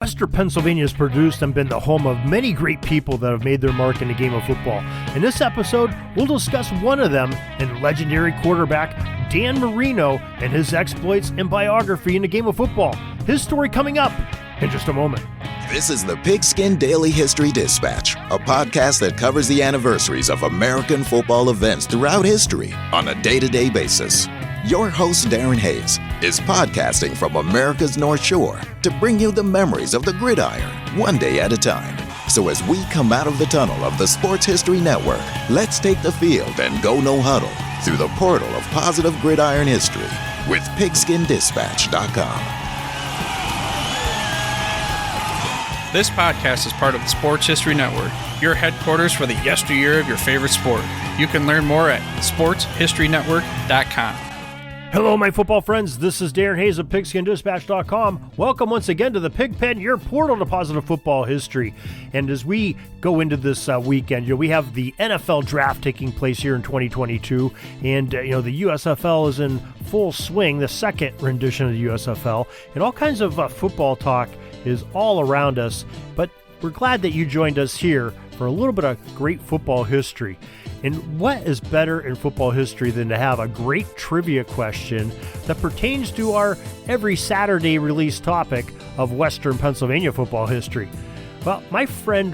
Western Pennsylvania has produced and been the home of many great people that have made their mark in the game of football. In this episode, we'll discuss one of them and legendary quarterback Dan Marino and his exploits and biography in the game of football. His story coming up in just a moment. This is the Pigskin Daily History Dispatch, a podcast that covers the anniversaries of American football events throughout history on a day-to-day basis. Your host, Darren Hayes, is podcasting from America's North Shore to bring you the memories of the gridiron, one day at a time. So as we come out of the tunnel of the Sports History Network, let's take the field and go no huddle through the portal of positive gridiron history with PigskinDispatch.com. This podcast is part of the Sports History Network, your headquarters for the yesteryear of your favorite sport. You can learn more at sportshistorynetwork.com. Hello, my football friends. This is Darren Hayes of PigskinDispatch.com. Welcome once again to the Pig Pen, your portal to positive football history. And as we go into this weekend, we have the NFL draft taking place here in 2022, and the USFL is in full swing, the second rendition of the USFL, and all kinds of football talk is all around us. But we're glad that you joined us here for a little bit of great football history. And what is better in football history than to have a great trivia question that pertains to our every Saturday release topic of Western Pennsylvania football history? Well, my friend,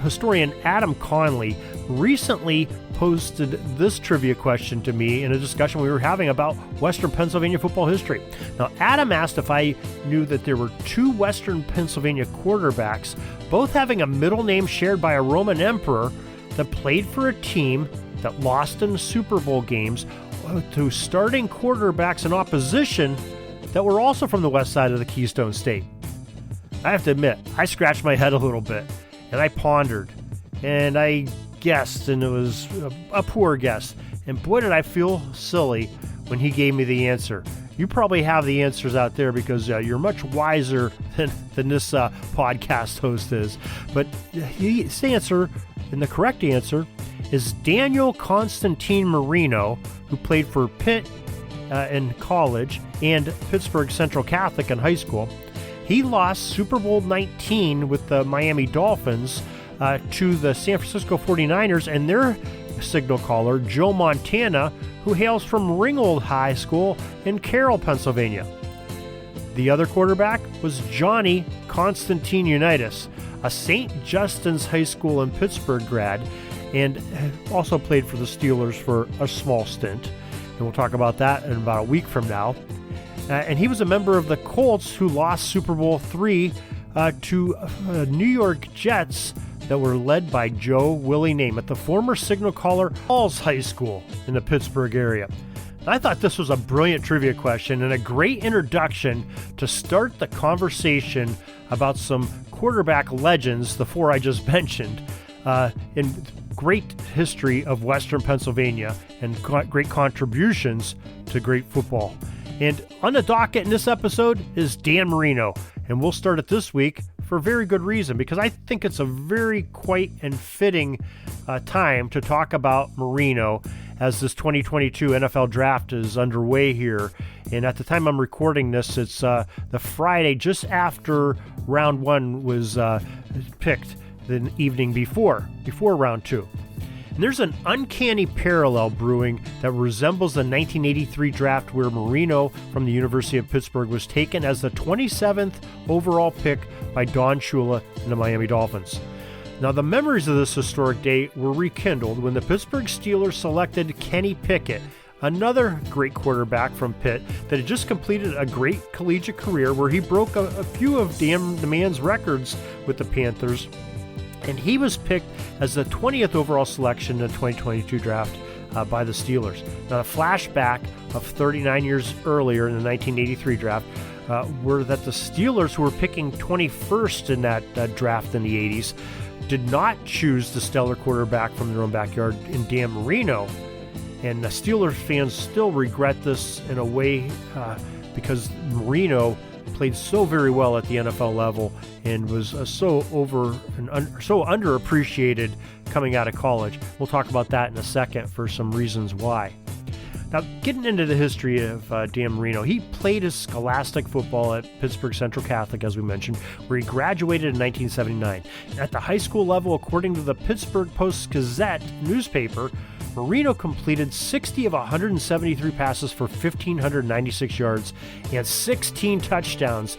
historian Adam Conley, recently posted this trivia question to me in a discussion we were having about Western Pennsylvania football history. Now, Adam asked if I knew that there were two Western Pennsylvania quarterbacks, both having a middle name shared by a Roman emperor, that played for a team that lost in the Super Bowl games to starting quarterbacks in opposition that were also from the west side of the Keystone State. I have to admit, I scratched my head a little bit, and I pondered, and I guessed, and it was a poor guess. And boy, did I feel silly when he gave me the answer. You probably have the answers out there because you're much wiser than this podcast host is. But his answer, and the correct answer, is Daniel Constantine Marino, who played for Pitt in college and Pittsburgh Central Catholic in high school. He lost Super Bowl 19 with the Miami Dolphins to the San Francisco 49ers and their signal caller, Joe Montana, who hails from Ringgold High School in Carroll, Pennsylvania. The other quarterback was Johnny Constantine Unitas, a St. Justin's High School in Pittsburgh grad, and also played for the Steelers for a small stint. And we'll talk about that in about a week from now. And he was a member of the Colts who lost Super Bowl III to New York Jets that were led by Joe Willie Namath, the former signal caller Falls High School in the Pittsburgh area. I thought this was a brilliant trivia question and a great introduction to start the conversation about some quarterback legends, the four I just mentioned, in great history of Western Pennsylvania and great contributions to great football. And on the docket in this episode is Dan Marino, and we'll start it this week for a very good reason, because I think it's a very quite and fitting time to talk about Marino as this 2022 NFL draft is underway here. And at the time I'm recording this, it's the Friday just after round one was picked, the evening before round two. And there's an uncanny parallel brewing that resembles the 1983 draft where Marino from the University of Pittsburgh was taken as the 27th overall pick by Don Shula and the Miami Dolphins. Now, the memories of this historic day were rekindled when the Pittsburgh Steelers selected Kenny Pickett, another great quarterback from Pitt that had just completed a great collegiate career where he broke a few of the man's records with the Panthers. And he was picked as the 20th overall selection in the 2022 draft by the Steelers. Now, a flashback of 39 years earlier in the 1983 draft were that the Steelers, who were picking 21st in that draft in the 80s, did not choose the stellar quarterback from their own backyard in Dan Marino. And the Steelers fans still regret this in a way because Marino played so very well at the NFL level and was so underappreciated coming out of college. We'll talk about that in a second for some reasons why. Now, getting into the history of Dan Marino, he played his scholastic football at Pittsburgh Central Catholic, as we mentioned, where he graduated in 1979. At the high school level, according to the Pittsburgh Post-Gazette newspaper, Marino completed 60 of 173 passes for 1,596 yards and 16 touchdowns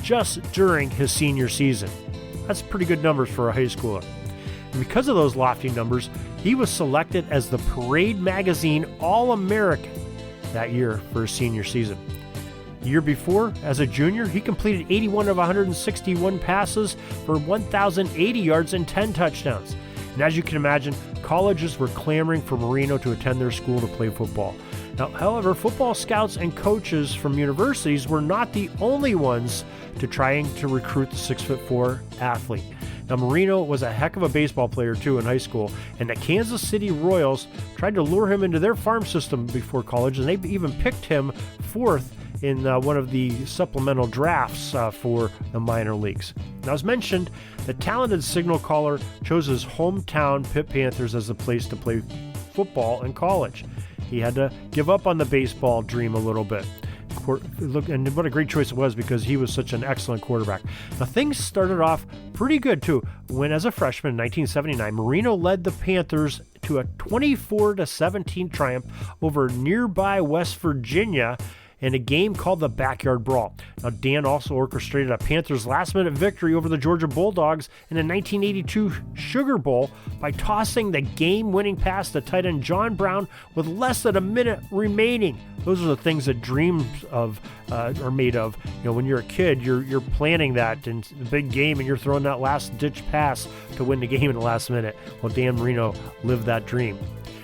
just during his senior season. That's pretty good numbers for a high schooler. And because of those lofty numbers, he was selected as the Parade Magazine All-American that year for his senior season. The year before, as a junior, he completed 81 of 161 passes for 1,080 yards and 10 touchdowns. And as you can imagine, colleges were clamoring for Marino to attend their school to play football. Now, however, football scouts and coaches from universities were not the only ones trying to recruit the 6'4" athlete. Now, Marino was a heck of a baseball player, too, in high school, and the Kansas City Royals tried to lure him into their farm system before college, and they even picked him fourth in one of the supplemental drafts for the minor leagues. Now, as mentioned, the talented signal caller chose his hometown Pitt Panthers as the place to play football in college. He had to give up on the baseball dream a little bit. Look, and what a great choice it was because he was such an excellent quarterback. Now, things started off pretty good, too, when as a freshman in 1979, Marino led the Panthers to a 24-17 triumph over nearby West Virginia in a game called the Backyard Brawl. Now, Dan also orchestrated a Panthers last-minute victory over the Georgia Bulldogs in the 1982 Sugar Bowl by tossing the game-winning pass to tight end John Brown with less than a minute remaining. Those are the things that dreams of are made of. You know, when you're a kid, you're planning that in the big game, and you're throwing that last-ditch pass to win the game in the last minute. Well, Dan Marino lived that dream.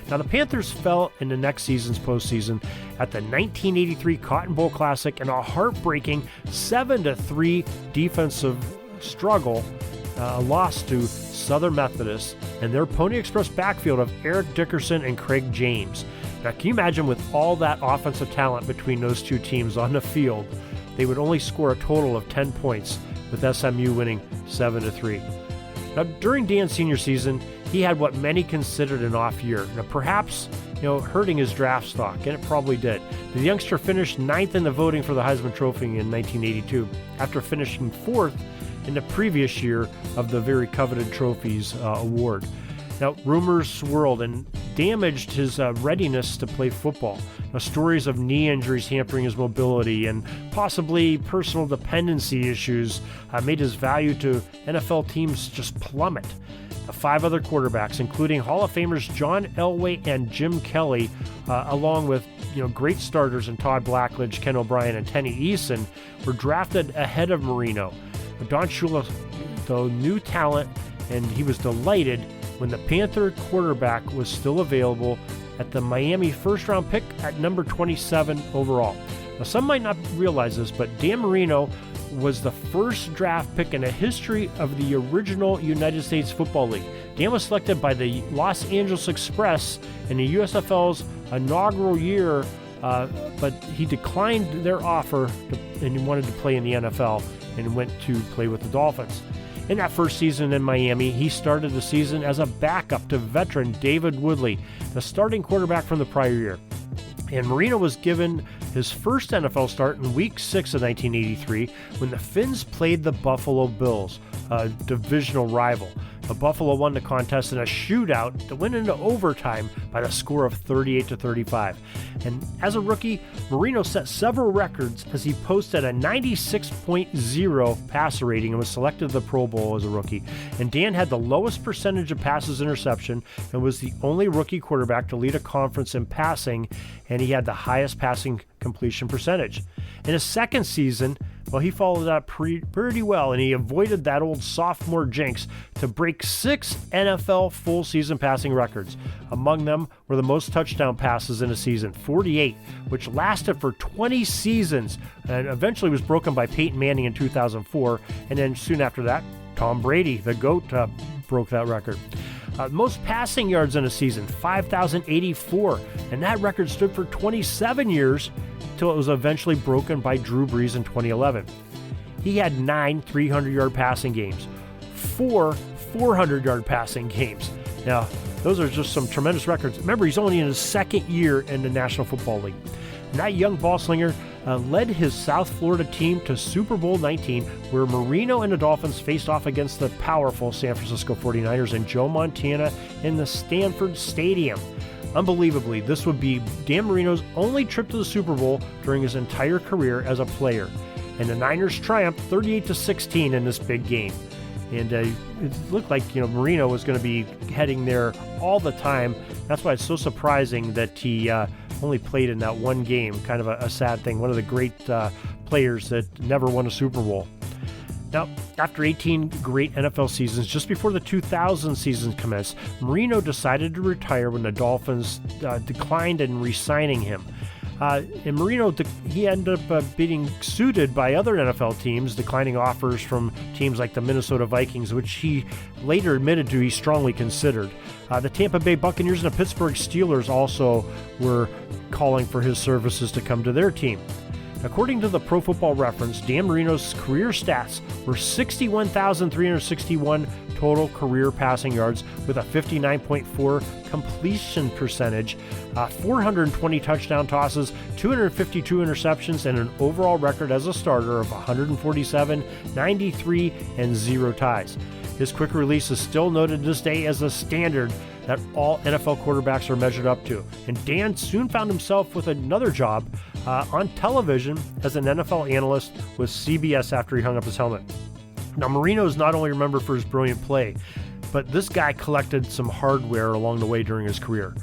Now, the Panthers fell in the next season's postseason at the 1983 Cotton Bowl Classic in a heartbreaking 7-3 defensive struggle, a loss to Southern Methodist and their Pony Express backfield of Eric Dickerson and Craig James. Now, can you imagine with all that offensive talent between those two teams on the field, they would only score a total of 10 points, with SMU winning 7-3. Now, during Dan's senior season, he had what many considered an off year. Now, perhaps, hurting his draft stock, and it probably did. The youngster finished 9th in the voting for the Heisman Trophy in 1982, after finishing 4th in the previous year of the very coveted trophies award. Now, rumors swirled and damaged his readiness to play football. Now, stories of knee injuries hampering his mobility and possibly personal dependency issues made his value to NFL teams just plummet. The 5 other quarterbacks, including Hall of Famers John Elway and Jim Kelly, along with great starters in Todd Blackledge, Ken O'Brien, and Tenny Eason, were drafted ahead of Marino. Don Shula, though, new talent, and he was delighted when the Panther quarterback was still available at the Miami first-round pick at number 27 overall. Now, some might not realize this, but Dan Marino was the first draft pick in the history of the original United States Football League. Dan was selected by the Los Angeles Express in the USFL's inaugural year, but he declined their offer and he wanted to play in the NFL and went to play with the Dolphins. In that first season in Miami, he started the season as a backup to veteran David Woodley, the starting quarterback from the prior year. And Marino was given his first NFL start in Week 6 of 1983 when the Finns played the Buffalo Bills, a divisional rival. The Buffalo won the contest in a shootout to win into overtime by the score of 38-35. And as a rookie, Marino set several records as he posted a 96.0 passer rating and was selected to the Pro Bowl as a rookie. And Dan had the lowest percentage of passes interception and was the only rookie quarterback to lead a conference in passing, and he had the highest passing completion percentage. In his second season, well, he followed that pretty well, and he avoided that old sophomore jinx to break 6 NFL full-season passing records. Among them were the most touchdown passes in a season, 48, which lasted for 20 seasons, and eventually was broken by Peyton Manning in 2004, and then soon after that, Tom Brady, the GOAT, broke that record. Most passing yards in a season, 5,084, and that record stood for 27 years until it was eventually broken by Drew Brees in 2011. He had 9 300-yard passing games, 4 400-yard passing games. Now, those are just some tremendous records. Remember, he's only in his second year in the National Football League. And that young ball slinger led his South Florida team to Super Bowl 19, where Marino and the Dolphins faced off against the powerful San Francisco 49ers and Joe Montana in the Stanford Stadium. Unbelievably, this would be Dan Marino's only trip to the Super Bowl during his entire career as a player. And the Niners triumphed 38-16 in this big game. And it looked like, Marino was going to be heading there all the time. That's why it's so surprising that he only played in that one game. Kind of a sad thing. One of the great players that never won a Super Bowl. Now, after 18 great NFL seasons, just before the 2000 season commenced, Marino decided to retire when the Dolphins declined in re-signing him. And Marino, he ended up being suited by other NFL teams, declining offers from teams like the Minnesota Vikings, which he later admitted to he strongly considered. The Tampa Bay Buccaneers and the Pittsburgh Steelers also were calling for his services to come to their team. According to the Pro Football Reference, Dan Marino's career stats were 61,361 total career passing yards with a 59.4 completion percentage, 420 touchdown tosses, 252 interceptions, and an overall record as a starter of 147, 93, and 0 ties. His quick release is still noted this day as a standard that all NFL quarterbacks are measured up to. And Dan soon found himself with another job on television as an NFL analyst with CBS after he hung up his helmet. Now, Marino is not only remembered for his brilliant play, but this guy collected some hardware along the way during his career.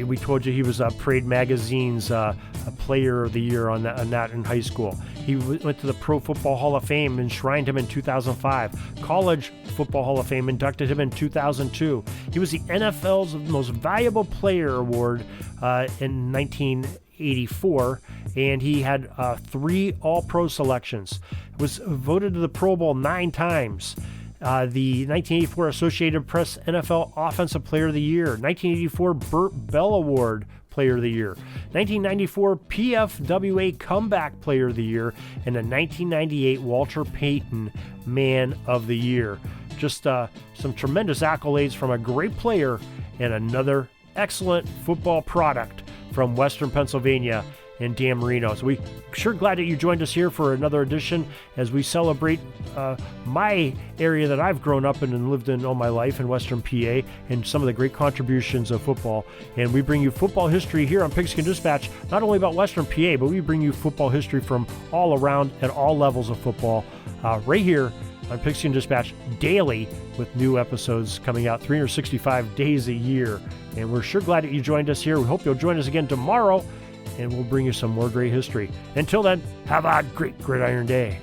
We told you he was Parade Magazine's a Player of the Year on that in high school. He went to the Pro Football Hall of Fame, enshrined him in 2005. College Football Hall of Fame inducted him in 2002. He was the NFL's Most Valuable Player Award in 1984, and he had 3 All-Pro selections. Was voted to the Pro Bowl 9 times. The 1984 Associated Press NFL Offensive Player of the Year, 1984 Burt Bell Award Player of the Year, 1994 PFWA Comeback Player of the Year, and the 1998 Walter Payton Man of the Year. Just some tremendous accolades from a great player and another excellent football product from Western Pennsylvania and Dan Marino. So we sure glad that you joined us here for another edition as we celebrate my area that I've grown up in and lived in all my life in Western PA and some of the great contributions of football. And we bring you football history here on Pigskin Dispatch, not only about Western PA, but we bring you football history from all around at all levels of football right here on Pigskin Dispatch daily, with new episodes coming out 365 days a year. And we're sure glad that you joined us here. We hope you'll join us again tomorrow, and we'll bring you some more great history. Until then, have a great Gridiron Day.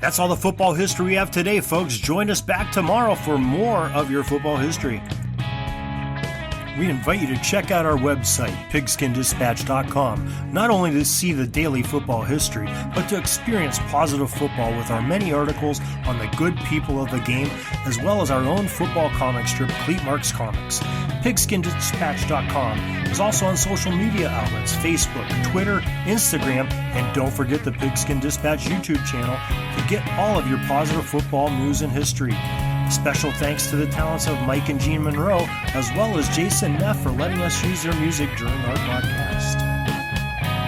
That's all the football history we have today, folks. Join us back tomorrow for more of your football history. We invite you to check out our website, pigskindispatch.com, not only to see the daily football history, but to experience positive football with our many articles on the good people of the game, as well as our own football comic strip, Cleat Marks Comics. Pigskindispatch.com is also on social media outlets, Facebook, Twitter, Instagram, and don't forget the Pigskin Dispatch YouTube channel to get all of your positive football news and history. Special thanks to the talents of Mike and Gene Monroe, as well as Jason Neff for letting us use their music during our broadcast.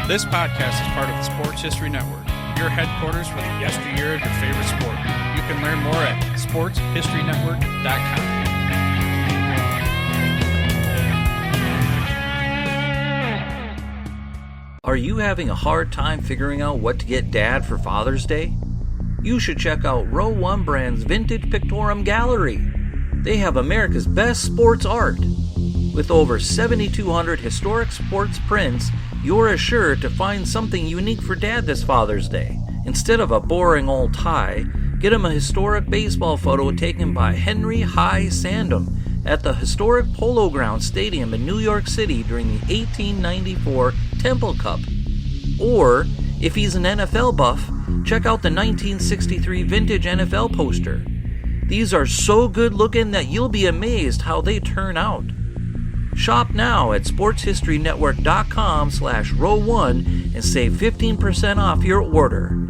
This podcast is part of the Sports History Network, your headquarters for the yesteryear of your favorite sport. You can learn more at sportshistorynetwork.com. Are you having a hard time figuring out what to get Dad for Father's Day? You should check out Row 1 Brand's Vintage Pictorum Gallery. They have America's best sports art. With over 7,200 historic sports prints, you're assured to find something unique for Dad this Father's Day. Instead of a boring old tie, get him a historic baseball photo taken by Henry High Sandom at the historic Polo Grounds Stadium in New York City during the 1894 Temple Cup. Or, if he's an NFL buff, check out the 1963 vintage NFL poster. These are so good looking that you'll be amazed how they turn out. Shop now at sportshistorynetwork.com/row1 and save 15% off your order.